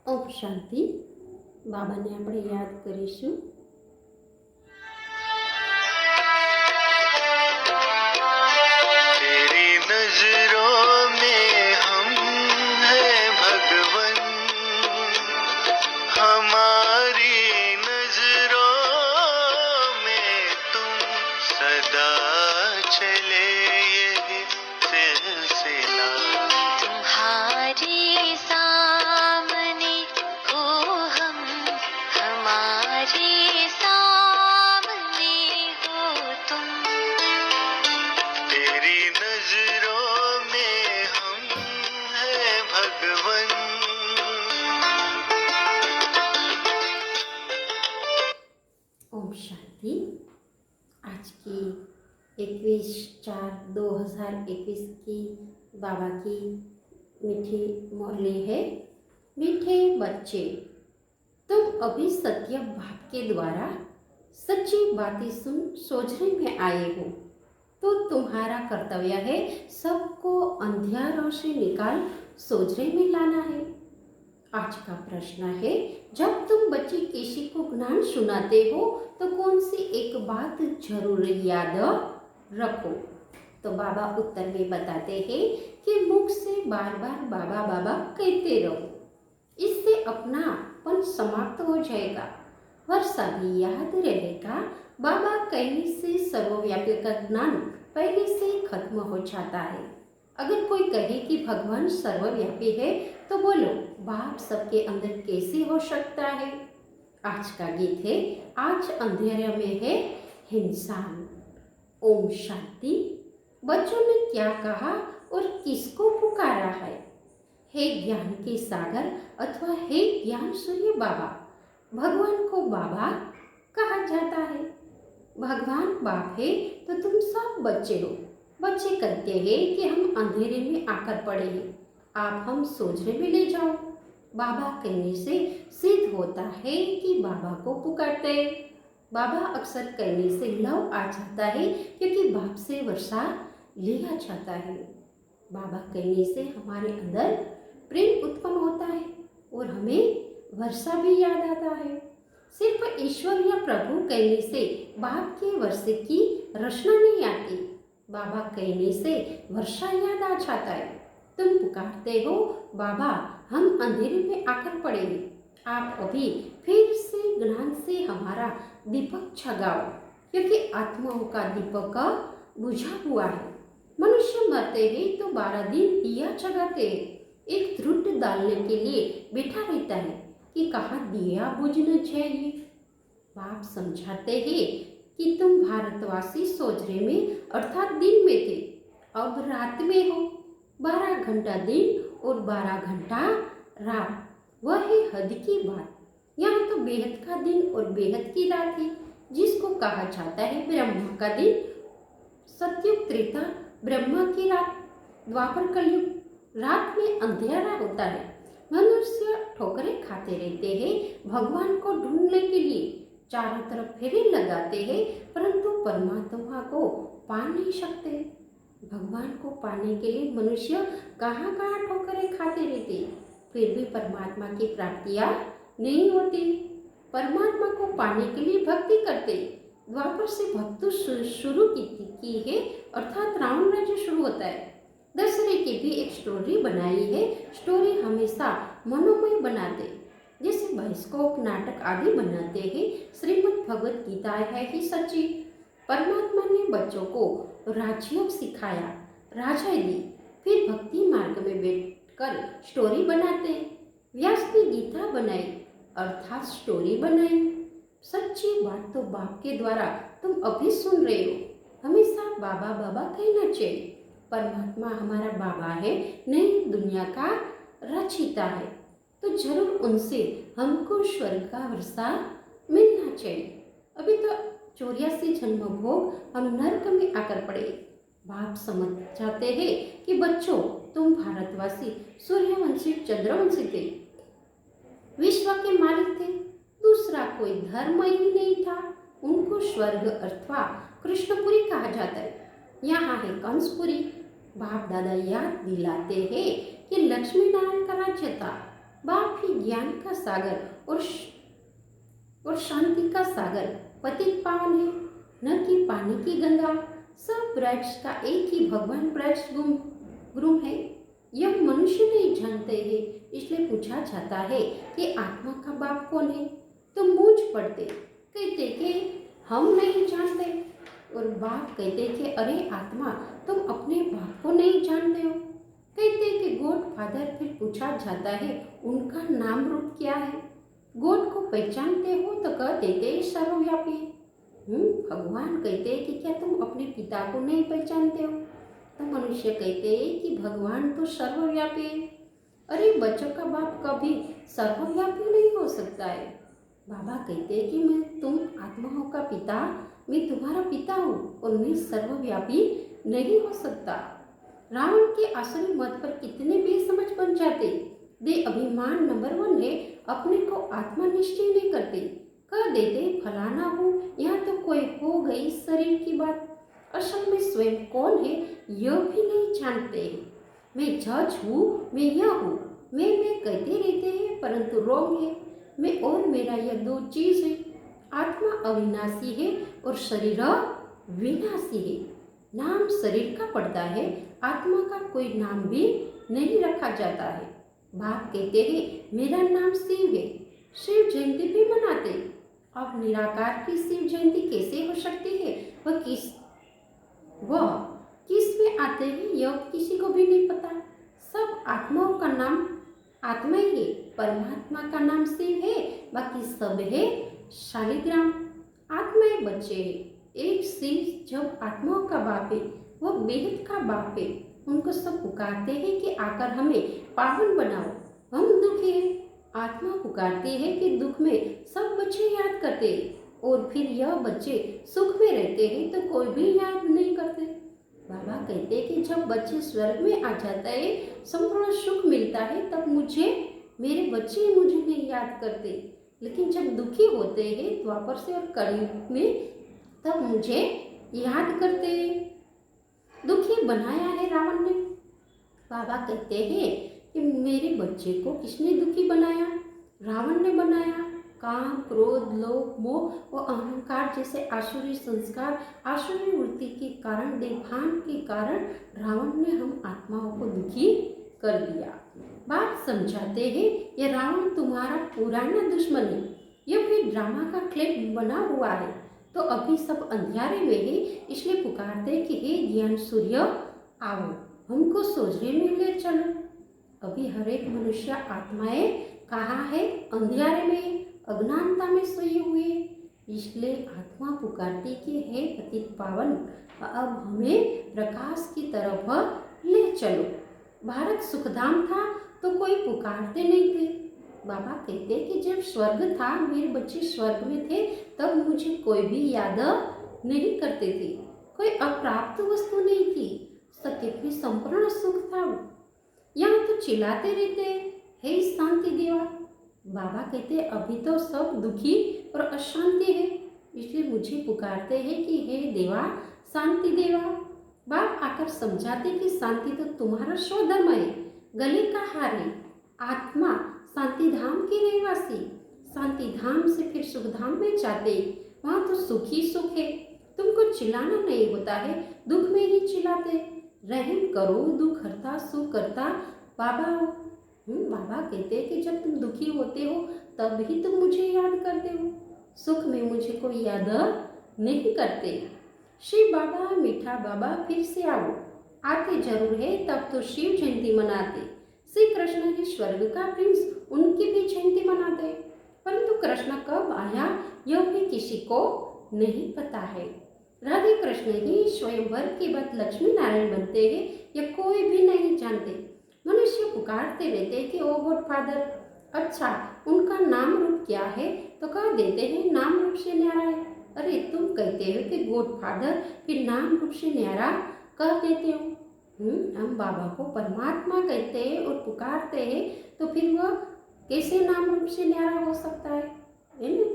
ઓમ શાંતિ. બાબાને આપણે યાદ કરીશું. तेरी नजरों में हम हैं भगवन, हमारी नजरों में तुम सदा चले यही सिलसिला। तुम्हारे सामने हो हम, हमारे सामने हो तुम। तेरी नजरों में हम हैं भगवन। ओम शांति. आज की 21/4/2021 की बाबा की मीठी मुरली है. मीठे बच्चे, तुम अभी सत्य बाप के द्वारा सच्ची बातें सुन सोचने में आए हो, तो तुम्हारा कर्तव्य है सबको अंधियारों से निकाल सोचने में लाना है. आज का प्रश्न है, जब तुम बच्चे किसी को ज्ञान सुनाते हो तो कौन सी एक बात जरूर याद रखो. तो बाबा उत्तर में बताते हैं कि मुख से बार बार बाबा बाबा कहते रहो, इससे अपनापन समाप्त हो जाएगा. वर्षा भी याद रहेगा. बाबा कहने से सर्वव्यापी का ज्ञान पहले से खत्म हो जाता है. अगर कोई कहे कि भगवान सर्वव्यापी है तो बोलो, बाप सबके अंदर कैसे हो सकता है. आज का गीत है, आज अंधेरे में है इंसान. ओम शांति. बच्चों ने क्या कहा और किसको पुकारा है? हे ज्ञान के सागर अथवा हे ज्ञान सूर्य बाबा. भगवान को बाबा कहा जाता है. भगवान बाप है तो तुम सब बच्चे हो. बच्चे कहते हैं कि हम अंधेरे में आकर पड़े हैं, आप हम सोचने में ले जाओ. बाबा कहने से सिद्ध होता है कि बाबा को पुकारते हैं. बाबा अक्सर कहने से लव आ जाता है क्योंकि बाप से वर्षा लिया जाता है. बाबा कहने से हमारे अंदर प्रेम उत्पन्न होता है और हमें वर्षा भी याद आता है. सिर्फ ईश्वर या प्रभु कहने से बाप के वर्षे की रचना नहीं आती. बाबा कहने से वर्षा याद आ जाता है. तुम पुकारते हो, बाबा हम अंधेरे में आकर पड़े हैं, आप अभी फिर से ज्ञान से हमारा दीपक जगाओ, क्योंकि आत्माओं का दीपक बुझा हुआ है. मनुष्य मरते हैं तो 12 दिन दिया जगाते हैं. एक त्रुट डालने के लिए बैठा रहता है कि कहाँ दिया बुझना चाहिए. बाप समझाते हैं कि तुम भारतवासी सोचने में अर्थात दिन में थे, अब रात में हो. 12 घंटा दिन और 12 घंटा रात, वह है हद की बात. यहाँ तो बेहद का दिन और बेहद की रात है, जिसको कहा जाता है ब्रह्मा का दिन, सतयुग त्रेता ब्रह्मा की रात, द्वापर कलयुग रात में अंधेरा होता है. मनुष्य ठोकरें खाते रहते हैं, भगवान को ढूंढने के लिए चारों तरफ फेरे लगाते हैं, परंतु परमात्मा को पा नहीं सकते. भगवान को पाने के लिए मनुष्य कहाँ कहाँ ठोकरें खाते रहते, फिर भी परमात्मा की प्राप्तियाँ नहीं होती. परमात्मा को पाने के लिए भक्ति करते. द्वापर से भक्ति शुरू की है, अर्थात रावण राज्य शुरू होता है. दशहरे की भी एक स्टोरी बनाई है. स्टोरी हमेशा मनोमय बनाते, जैसे बाइस्कोप नाटक आदि बनाते हैं. श्रीमद् भगवत गीता है ही सच्ची. परमात्मा ने बच्चों को राजयोग सिखाया, राजाएं दी, फिर भक्ति मार्ग में बैठकर स्टोरी बनाते. व्यास ने गीता बनाई, अर्थात स्टोरी बनाई. सच्ची बात तो बाप के द्वारा तुम अभी सुन रहे हो. हमेशा बाबा बाबा कहना चाहिए. परमात्मा हमारा बाबा है, नई दुनिया का रचयिता है, तो जरूर उनसे हमको स्वर्ग का वर्षा मिलना चाहिए. अभी तो 84 जन्म भोग हम नर्क में आकर पड़े. बाप समझ जाते हैं कि बच्चों, तुम भारतवासी सूर्यवंशी चंद्रवंशी थे, विश्व के मालिक थे, दूसरा कोई धर्म ही नहीं था. उनको स्वर्ग अथवा कृष्णपुरी कहा जाता है. यहाँ है कंसपुरी. बाप दादा याद दिलाते हैं कि लक्ष्मी नारायण का राज्य था. बाप ही ज्ञान का सागर और शांति का सागर पतित पावन है, न कि पानी की गंगा। सब वृक्ष का एक ही भगवान वृक्ष गुरु है। यह मनुष्य नहीं जानते हैं, इसलिए पूछा जाता है कि आत्मा का बाप कौन है। तो मूंछ पड़ते कहते कि हम नहीं जानते, और बाप कहते कि अरे आत्मा, तुम अपने बाप को नहीं जानते हो। कहते कि गॉड फादर। फिर पूछा जाता है उनका नाम रूप क्या है। गॉड को पहचानते हो तो कह देते सर्वव्यापी। भगवान कहते कि क्या तुम अपने पिता को नहीं पहचानते हो। तो मनुष्य कहते हैं कि भगवान तो सर्वव्यापी है। अरे बच्चों का बाप कभी सर्वव्यापी नहीं हो सकता है। बाबा कहते हैं कि मैं तुम आत्माओं का पिता, मैं तुम्हारा पिता हूँ और मैं सर्वव्यापी नहीं हो सकता। रावण के आसुरी मत पर कितने बेसमझ बन जाते। वे अभिमान नंबर 1 है, अपने को आत्मा निश्चय नहीं करते। कह देते फलाना हूँ, यहाँ तो कोई हो गई शरीर की बात। असल में स्वयं कौन है यह भी नहीं जानते। मैं जज हूँ, मैं यह हूँ, मैं कहते रहते हैं, परंतु रोग है। मैं और मेरा यह दो चीज है। आत्मा अविनाशी है और शरीर विनाशी है। नाम शरीर का पड़ता है, आत्मा का कोई नाम भी नहीं रखा जाता है। बाप कहते हैं मेरा नाम शिव है। शिव जयंती भी मनाते। अब निराकार की शिव जयंती कैसे हो सकती है, वह किस में आते हैं यह किसी को भी नहीं पता। सब आत्माओं का नाम आत्मा ही है। परमात्मा का नाम शिव है, बाकी सब है शालिग्राम। आत्माएं बच्चे हैं। एक शिव जब आत्माओं का बाप है, वह बेहद का बाप है। उनको सब पुकारते हैं कि आकर हमें पावन बनाओ, हम दुखी हैं। आत्मा पुकारती है कि दुख में सब बच्चे याद करते हैं, और फिर यह बच्चे सुख में रहते हैं तो कोई भी याद नहीं करते। बाबा कहते हैं कि जब बच्चे स्वर्ग में आ जाता है, संपूर्ण सुख मिलता है, तब मेरे बच्चे मुझे नहीं याद करते। लेकिन जब दुखी होते हैं द्वापर से और कलयुग में, तब मुझे याद करते हैं। दुखी बनाया है रावण ने। बाबा कहते हैं कि मेरे बच्चे को किसने दुखी बनाया? रावण ने बनाया। काम, क्रोध, लोभ, मोह और अहंकार जैसे आसुरी संस्कार, आसुरी वृत्ति के कारण, देवभान के कारण रावण ने हम आत्माओं को दुखी कर दिया। बात समझाते हैं ये रावण तुम्हारा पुराना दुश्मन है। यह फिर ड्रामा का क्लिप बना हुआ है। तो अभी सब अंधियारे में है, इसलिए पुकारते कि हे ज्ञान सूर्य आओ, हमको सोचने में ले चलो। अभी हर एक मनुष्य आत्माएं कहाँ है? अंधियारे में, अज्ञानता में सोए हुए। इसलिए आत्मा पुकारती कि हे पतित पावन, अब हमें प्रकाश की तरफ ले चलो। भारत सुखधाम था तो कोई पुकारते नहीं थे। बाबा कहते कि जब स्वर्ग था, मेरे बच्चे स्वर्ग में थे, तब मुझे कोई भी याद नहीं करते थे। कोई अप्राप्त वस्तु नहीं थी, सत्य में संपूर्ण सुख था। यहाँ तो चिल्लाते रहते हे शांति देवा। बाबा कहते अभी तो सब दुखी और अशांति है, इसलिए मुझे पुकारते हैं कि हे देवा, शांति देवा। बाप आकर समझाते कि शांति तो तुम्हारा स्वधर्म है, गले का हार है। आत्मा शांति धाम की रहवासी, शांति धाम से फिर सुख धाम में जाते, वहाँ तो सुख ही सुख है। तुमको चिल्लाना नहीं होता है, दुख में ही चिल्लाते। रहम करो, दुख हरता सुख करता बाबा हो। बाबा कहते हैं कि जब तुम दुखी होते हो तब ही तुम मुझे याद करते हो, सुख में मुझे कोई याद नहीं करते। शिव बाबा, मीठा बाबा, फिर से आओ। आते जरूर है, तब तो शिव जयंती मनाते। श्री कृष्ण ही स्वर्ग का प्रिंस, उनकी भी जयंती मनाते। परंतु कृष्ण कब आया यह भी किसी को नहीं पता है। राधे कृष्ण ही स्वयंवर के बाद लक्ष्मी नारायण बनते हैं, यह कोई भी नहीं जानते। मनुष्य पुकारते रहते कि ओ गॉड फादर। अच्छा, उनका नाम रूप क्या है? तो कह देते हैं नाम रूप से न्यारा है। अरे तुम कहते हो कि गॉड फादर, फिर नाम रूप से न्यारा कह देते हो। हम बाबा को परमात्मा कहते हैं और पुकारते हैं, तो फिर वह कैसे नाम रूप से न्यारा हो सकता है ना?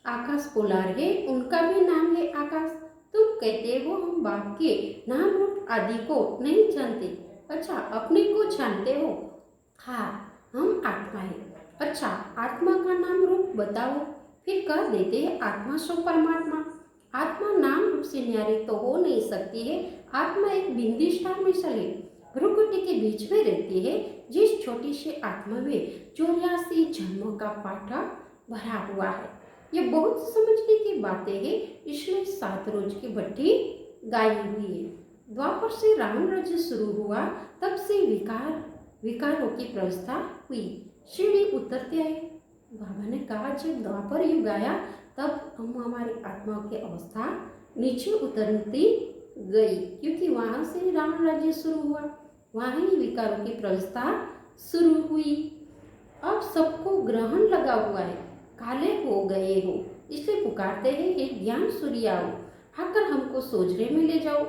आकाश पोलार है, उनका भी नाम है आकाश। तुम कहते हो हम बाप के नाम रूप आदि को नहीं जानते। अच्छा, अपने को जानते हो? हाँ, हम आत्मा है। अच्छा, आत्मा का नाम रूप बताओ। फिर कह देते हैं आत्मा सो परमात्मा। आत्मा नाम रूप से न्यारी तो हो नहीं सकती है। आत्मा एक बिंदी स्टार मिसल है, भ्रुकुटी के बीच में रहती है। जिस छोटी सी आत्मा में 84 जन्मों का पाठा भरा हुआ है। ये बहुत समझने की बातें हैं, इसलिए 7 रोज की भट्टी गाई हुई है। द्वापर से राम राज्य शुरू हुआ, तब से विकारों की व्यवस्था हुई। सीढ़ी उतरते आए। बाबा ने कहा जब द्वापर युग आया तब हम हमारी आत्माओं की अवस्था नीचे उतरती गई, क्योंकि वहां से राम राज्य शुरू हुआ, वहां ही विकारों की व्यवस्था शुरू हुई। अब सबको ग्रहण लगा हुआ है, काले हो गए हो, इसलिए पुकारते हैं हे ज्ञान सूर्य आओ, आकर हमको सोजरे में ले जाओ।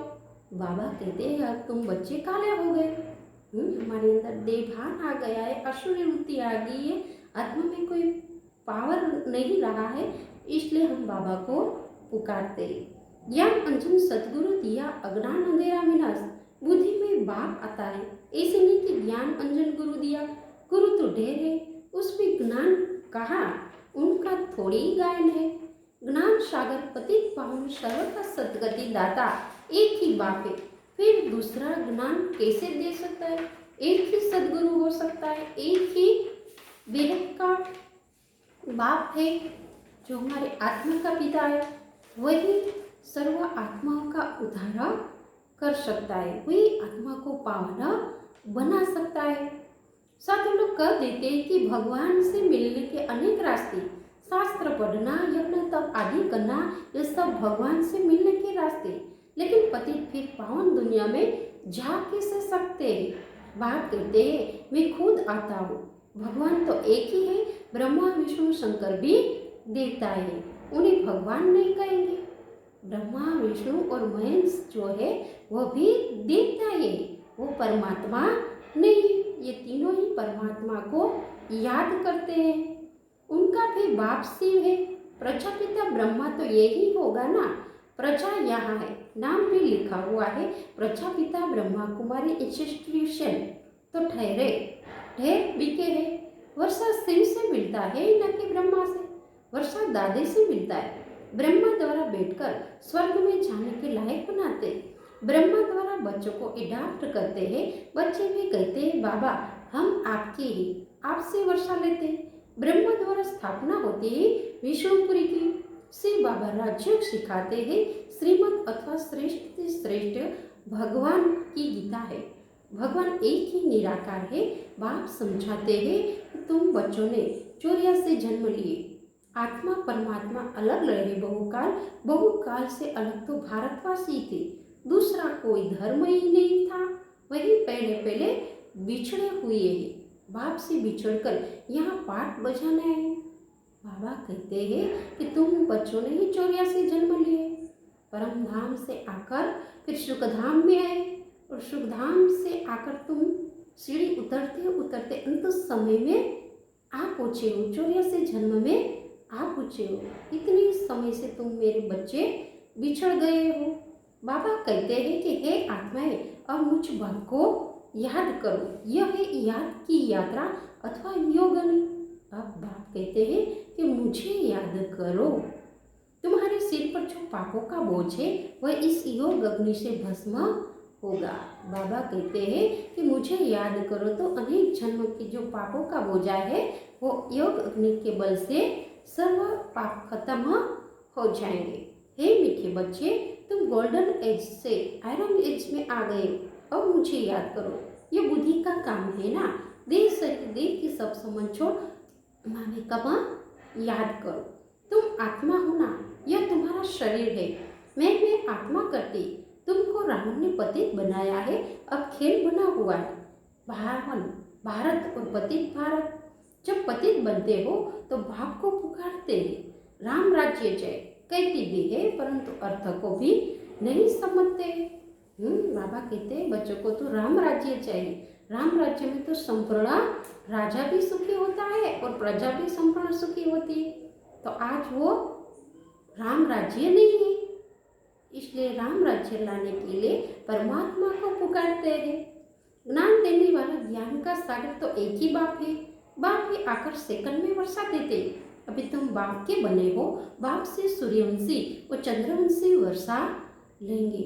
बाबा कहते हैं अब तुम बच्चे काले हो गए, हमारे अंदर देभान आ गया है, असुरी वृत्ति आ गई है, आत्मा में कोई पावर नहीं रहा है, इसलिए हम बाबा को पुकारते हैं। ज्ञान अंजन सतगुरु दिया, अज्ञान अंधेरा विनाश, बुद्धि में बाप आता है। ऐसे नहीं कि ज्ञान अंजन गुरु दिया, गुरु तो ढेर है, उसमें ज्ञान कहाँ, उनका थोड़ी ही गायन है। ज्ञान सागर पतित पावन सर्व का सदगति दाता एक ही बाप है, फिर दूसरा ज्ञान कैसे दे सकता है? एक ही सदगुरु हो सकता है, एक ही बेहद का बाप है जो हमारे आत्मा का पिता है, वही सर्व आत्माओं का उद्धार कर सकता है, वही आत्मा को पावन बना सकता है। साधु लोग कह देते हैं कि भगवान से मिलने के अनेक रास्ते, शास्त्र पढ़ना, यज्ञ तप आदि करना, ये सब भगवान से मिलने के रास्ते, लेकिन पतित फिर पावन दुनिया में जा कैसे सकते हैं? बात कहते हैं मैं खुद आता हूँ। भगवान तो एक ही है, ब्रह्मा विष्णु शंकर भी देवता है, उन्हें भगवान नहीं कहेंगे। ब्रह्मा विष्णु और महेश जो है वह भी देवता है, वो परमात्मा नहीं। ये तीनों ही परमात्मा को याद करते हैं। उनका भी बाप शिव है। प्रजापिता ब्रह्मा तो यही होगा ना, प्रजा यहाँ है, नाम भी लिखा हुआ है, प्रजापिता ब्रह्मा कुमारी इंस्टीट्यूशन तो ठहरे ढेर बिके है। वर्षा शिव से मिलता है न कि ब्रह्मा से, वर्षा दादे से मिलता है। ब्रह्मा द्वारा बैठकर स्वर्ग में जाने के लायक बनाते, ब्रह्मा द्वारा बच्चों को अडॉप्ट करते हैं, बच्चे भी कहते हैं बाबा हम आपके ही, आपसे वर्षा लेते। ब्रह्मा द्वारा स्थापना होती है विष्णुपुरी की, शिव बाबा राज्य सिखाते हैं, श्रीमद अथवा श्रेष्ठ से श्रेष्ठ भगवान की गीता है। भगवान एक ही निराकार है। बाप समझाते हैं कि तुम बच्चों ने 84 जन्म लिए, आत्मा परमात्मा अलग रहे बहुकाल से अलग तो भारतवासी थे, दूसरा कोई धर्म ही नहीं था, वही पहले बिछड़े हुए हैं, बाप से बिछड़कर यहाँ पाठ बजाना है। बाबा कहते हैं कि तुम बच्चों ने ही 84 जन्म लिए, परम धाम से आकर फिर सुखधाम में आए, और सुखधाम से आकर तुम सीढ़ी उतरते उतरते अंत समय में आ पहुँचे हो, 84 जन्म में आ पहुँचे हो। इतने समय से तुम मेरे बच्चे बिछड़ गए हो। बाबा कहते हैं कि हे आत्माएं, अब मुझ बात को याद करो, यह है याद की यात्रा अथवा योग अग्नि। अब बाप कहते हैं कि मुझे याद करो, तुम्हारे सिर पर जो पापों का बोझ है वह इस योग अग्नि से भस्म होगा। बाबा कहते हैं कि मुझे याद करो तो अनेक जन्म की जो पापों का बोझा है वो योग अग्नि के बल से सर्व पाप खत्म हो जाएंगे। हे मीठे बच्चे, तुम गोल्डन एज से आयरन एज में आ गए, अब मुझे याद करो। ये बुद्धि का काम है ना, देर की सब समझ छोड़ माने कमा याद करो। तुम आत्मा हो ना, यह तुम्हारा शरीर है, मैं आत्मा करती, तुमको रावण ने पतित बनाया है, अब खेल बना हुआ है भारत और पतित भारत। जब पतित बनते हो तो बाप को पुकारते हैं, राम राज्य जय कहती भी है, परंतु अर्थ को भी नहीं समझते। बाबा कहते हैं बच्चों को तो राम राज्य चाहिए, राम राज्य में तो संपूर्ण राजा भी सुखी होता है और प्रजा भी संपूर्ण सुखी होती है। तो आज वो राम राज्य नहीं है, इसलिए राम राज्य लाने के लिए परमात्मा को पुकारते हैं। ज्ञान देने वाला ज्ञान का सागर तो एक ही बाप है, बाप भी आकर सेकंड में वर्षा देते। अभी तुम बाप के बने हो, बाप से सूर्यवंशी और चंद्रवंशी वर्षा लेंगे।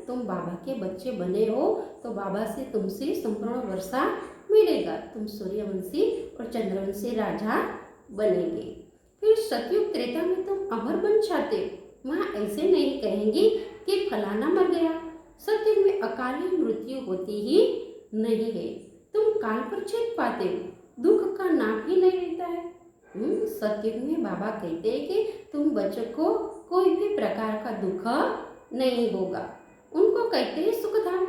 तुम बाबा के बच्चे बने हो तो बाबा से तुमसे संपूर्ण वर्षा मिलेगा। तुम सूर्यवंशी और चंद्रवंशी राजा बनेंगे। फिर सतयुग त्रेता में तुम अमर बन जाते। वहाँ ऐसे नहीं कहेंगे कि फलाना मर गया। सतयुग में अकाली मृत्यु होती ही नहीं है। तुम काल पर जीत पाते हो, दुख का नाम ही नहीं रहता है। सतयुग में बाबा कहते हैं कि तुम बच्चों को कोई भी प्रकार का दुख नहीं होगा। उनको कहते हैं सुखधाम।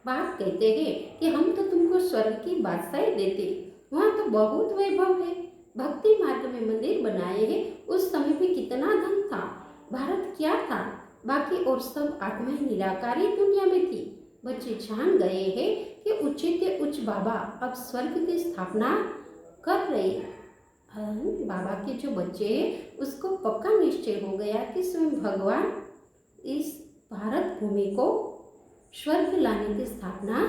बाप कहते हैं कि हम तो तुमको स्वर्ग की बादशाही देते, वहाँ तो बहुत वैभव है। भक्ति मार्ग में मंदिर बनाए हैं। उस समय भी कितना धन था, भारत क्या था, बाकी और सब आत्माएं निराकारी दुनिया में थी। बच्चे जान गए हैं कि उच्चते उच्च बाबा अब स्वर्ग की स्थापना कर रहे हैं। बाबा के जो बच्चे हैं उसको पक्का निश्चय हो गया कि स्वयं भगवान इस भारत भूमि को स्वर्ग लाने की स्थापना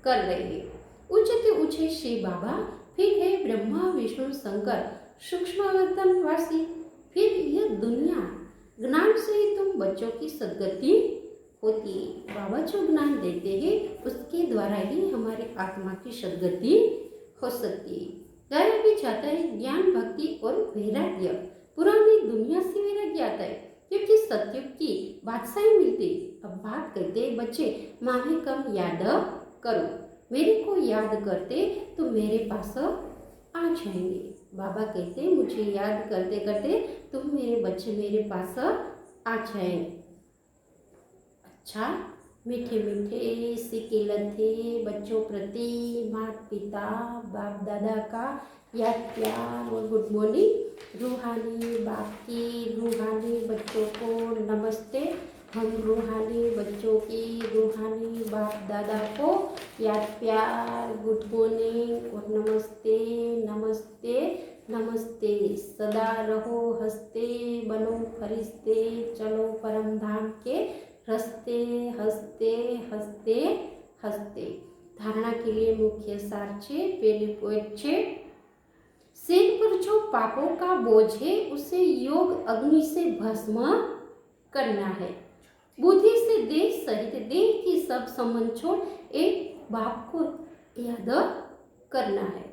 कर रहे हैं। उच्चते ऊंचे श्री बाबा फिर है ब्रह्मा विष्णु शंकर सूक्ष्म वासी। फिर यह दुनिया ज्ञान से ही तुम बच्चों की सदगति होती है। बाबा जो ज्ञान देते हैं उसके द्वारा ही हमारी आत्मा की सदगति हो सकती है। गाया भी जाता है ज्ञान भक्ति और वैराग्य। पुरानी दुनिया से वैराग्य आता है क्योंकि सतयुग की बादशाही मिलती। अब बात कहते हैं बच्चे माने कम याद करो, मेरे को याद करते तो मेरे पास आ जाएंगे। बाबा कहते मुझे याद करते करते तुम मेरे बच्चे मेरे पास आ जाएंगे। अच्छा, मीठे मीठे सिक्के लथे बच्चों प्रति माता पिता बाप दादा का याद प्यार और गुड मॉर्निंग। रूहानी बाप की रूहानी बच्चों को नमस्ते। हम रूहानी बच्चों की रूहानी बाप दादा को याद प्यार गुड मॉर्निंग और नमस्ते नमस्ते नमस्ते। सदा रहो हंसते, बनो फरिश्ते, चलो परम धाम के हंसते हंसते हंसते हंसते। धारणा के लिए मुख्य सार छे। पहली पॉइंट छे, सिर पर जो पापों का बोझ है उसे योग अग्नि से भस्म करना है। बुद्धि से देह सहित देह की सब संबंध छोड़ एक बाप को याद करना है।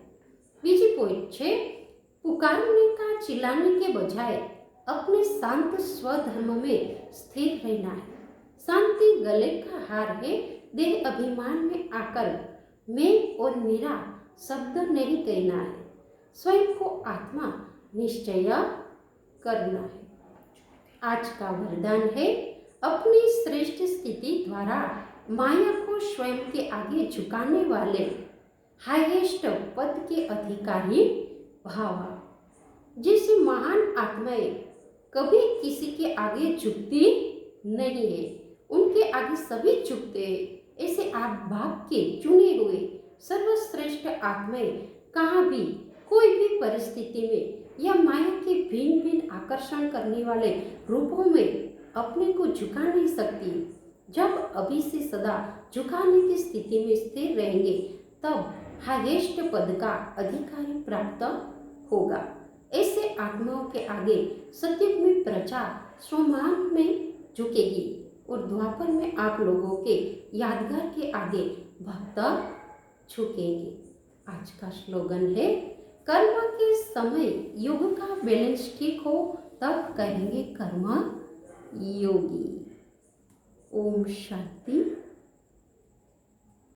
बीजी पॉइंट छे, पुकारने का चिल्लाने के बजाय अपने शांत स्वधर्म में स्थिर रहना है। शांति गले का हार है। देह अभिमान में आकर मैं और मेरा शब्द नहीं कहना है। स्वयं को आत्मा निश्चय करना है। आज का वरदान है, अपनी श्रेष्ठ स्थिति द्वारा माया को स्वयं के आगे झुकाने वाले हाईएस्ट पद के अधिकारी भावा। जैसे महान आत्माएं कभी किसी के आगे झुकती नहीं है, उनके आगे सभी झुकते हैं। ऐसे आप बाप के चुने हुए सर्वश्रेष्ठ आत्माएं कहाँ भी कोई भी परिस्थिति में या माया के भिन्न भिन्न आकर्षण करने वाले रूपों में अपने को झुका नहीं सकती। जब अभी से सदा झुकाने की स्थिति में स्थिर रहेंगे तब हाईएस्ट पद का अधिकारी प्राप्त होगा। ऐसे आत्माओं के आगे सतयुग में प्रजा स्वमान में झुकेगी और द्वापर में आप लोगों के यादगार के आगे भक्त झुकेंगे। आज का स्लोगन है, कर्म के समय योग का बैलेंस ठीक हो तब कहेंगे कर्म योगी। ओम शांति।